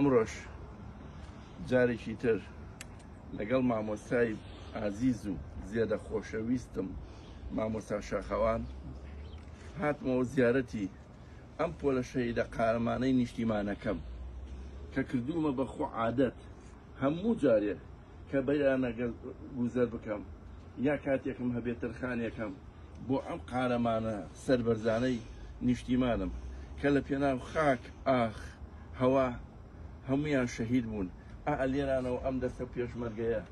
ئەمڕۆژ جارێکی تر لەگەڵ مامۆستای ئازیز و زێدە خۆشەویستم مامۆستا شاخەوان هاتمەوە زیارەتی ئەم پۆلە شەهیدە قارەمانەی نیشتیمانەکەم کە کردومە بەخۆ عادەت هەموو جارێ کە بەیانەگەل گوزەر بکەم یا کاتێکم هەبێت تەرخانێکم بۆ ئەم قارەمانە سەربەرزانەی نیشتیمانم کە لە پێناو خاک ئاخ هەوا هەمویان شەهید بوون لێرانەوە ئەم دەستە پێشمەرگەیە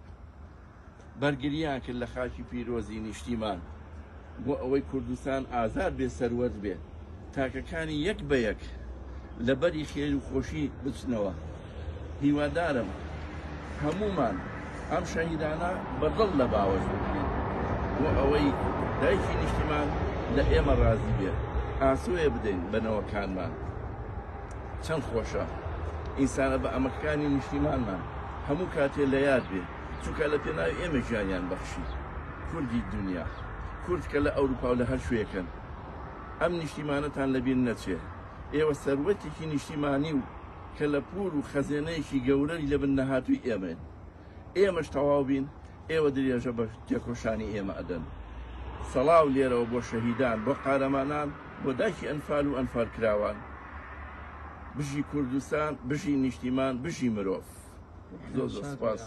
بەرگریان کرد لە خاکی پیرۆزی نیشتیمان بۆ ئەوەی کوردستان ئازاد بێ سەروەرد بێ تاکەکانی یەک بە یەک لەبەری خێر و خۆشی بچنەوە. هیوادارم هەمومان ئەم شەهیدانە بەدڵ لە باوەش بکرین بۆ ئەوەی دایکی نیشتیمان لە ئێمە ڕازی بێ ئاسوێ بدەین بەنەوەکانمان. چەند خۆشە ئینسانە بە ئەمەکانی نیشتیمانمان هەموو کاتێ لە یاد بێ چونکە لە پێناوی ئێمە ژیانیان بەخشی. کوردی دنیا کورد کە لە ئەوروپا و لە هەر شوێکن ئەم نیشتیمانەتان لەبیر نەچێ. ئێوە سەروەتێکی نیشتیمانی و کە لە پور و خەزێنەیەکی گەورەی لە بن نەهاتووی ئێمەن. ئێمەش تەواو بین ئێوە درێژە بە تێکۆشانی ئێمە ئەدەن. سەڵاو لێرەوە بۆ شەهیدان بۆ قارەمانان بۆ دایکی ئەنفال و ئەنفال کراوان. بژی کوردستان بژی نیشتیمان بژی مرۆڤ. زۆر سپاس.